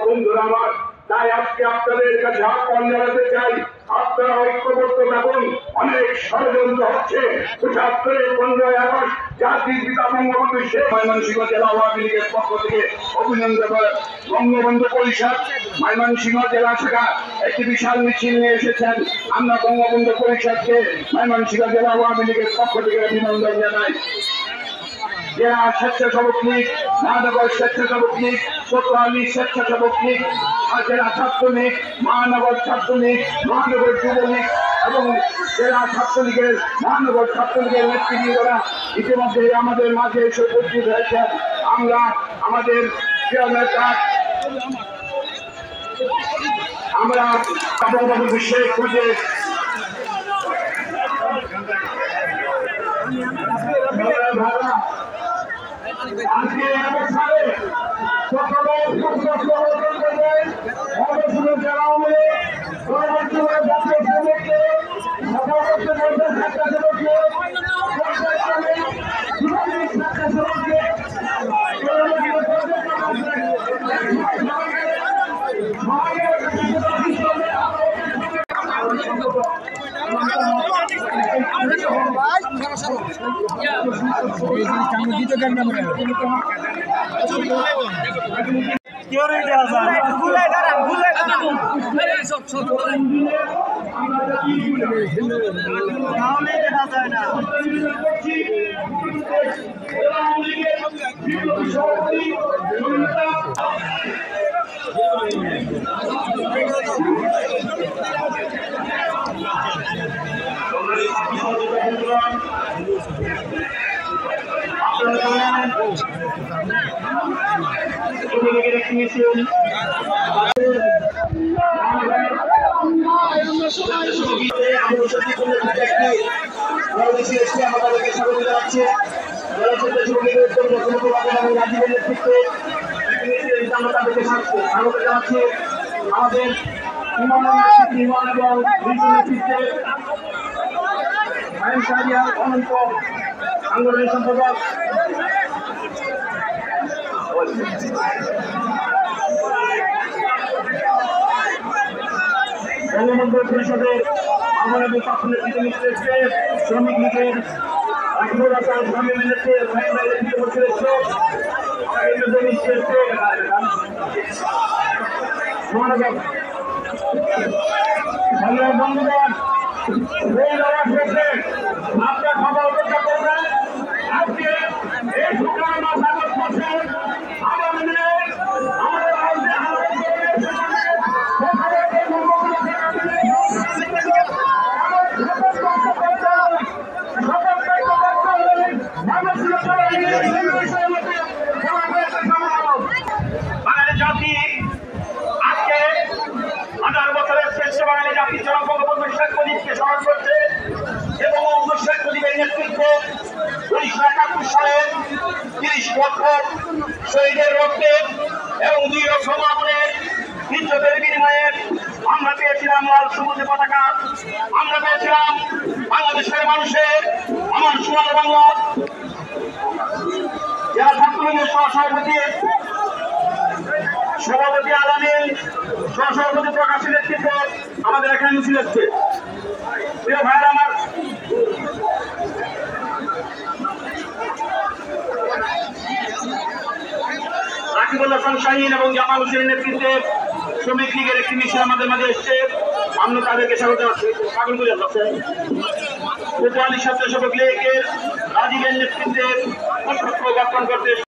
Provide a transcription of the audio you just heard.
বন্ধুরা আমার, তাই আজকে আপনাদের কাছে আহ্বান জানাতে চাই, আপনারা ঐক্যবদ্ধ থাকুন। অনেক ষড়যন্ত্র হচ্ছে। ৭৫ 15ই আগস্ট জাতির পিতা বঙ্গবন্ধু শেখ ময়মনসিংহ জেলা আওয়ামী লীগের পক্ষ থেকে অভিনন্দন করে বঙ্গবন্ধু পরিষদ ময়মনসিংহ জেলা শাখা একটি বিশাল মিছিল নিয়ে এসেছেন। আমরা বঙ্গবন্ধু পরিষদকে ময়মনসিংহ জেলা আওয়ামী লীগের পক্ষ থেকে অভিনন্দন জানাই। জেলা স্বেচ্ছাসেবক লীগ, মহানগর স্বেচ্ছাসেবক লীগ, কোতোয়ালি স্বেচ্ছাসেবক লীগ, জেলা ছাত্রলীগ, মহানগর ছাত্রলীগ, মহানগর যুবলীগ এবং জেলা ছাত্রলীগের মহানগর ছাত্রলীগের নেতৃবৃন্দরা ইতিমধ্যে আমাদের মাঝে এসে উপস্থিত হয়েছেন। আমরা আমাদের প্রিয় নেতা আমরা বঙ্গবন্ধু শেখ মুজিব আজকে অবস্থানে সকলে যারা আমাদের জাতীয় শ্রমিককে আমাদেরকে স্বাগত জানাচ্ছে। রাজীবের নেতৃত্বে আমরা তাদেরকে স্বাগত জানাচ্ছি। আমাদের ইমাম এবং নেতৃত্বে অনন্ত সাংগঠনিক সম্পাদক বঙ্গবন্ধু পরিষদের আমাদের পক্ষ নেতৃত্বে শ্রমিক লীগের বন্ধুগণ আপনার খবর অপেক্ষা করবেন। আজকে এই শুক্রবার মাস আগস্ট মাসে আগামী দিনে আমাদের রাজ্যে বাঙালি জাতি আজকে 1000 বছরের শ্রেষ্ঠ বাঙালি জাতির জনক বঙ্গবন্ধু শেখ মুজিবকে স্মরণ করছে এবং বঙ্গবন্ধু শেখ মুজিবের নেতৃত্বে 1971 সালে 30 বছর শহীদের রক্তে এবং 2 লক্ষ মামুনের ইজ্জতের বিনিময়ে আমরা পেয়েছিলাম লাল সবুজ পতাকা। আমরা পেয়েছিলাম বাংলাদেশের মানুষের আমার সোনার বাংলা যারা ছাত্রলীগের সভাপতি আলামিন, সহসভাপতি প্রকাশের নেতৃত্বে আমাদের এখানে মিছিল হচ্ছে। প্রিয় ভাইরা আমার, রাকিবুল্লাহ খান শাহীন এবং জামাল হোসেনের নেতৃত্বে শ্রমিক লীগের একটি মিছিল আমাদের মাঝে এসছে। আমরা তাদেরকে স্বাগত জানাচ্ছি। কোতোয়ালি স্বেচ্ছাসেবক লীগের রাজীবের নেতৃত্বে জ্ঞাপন করতে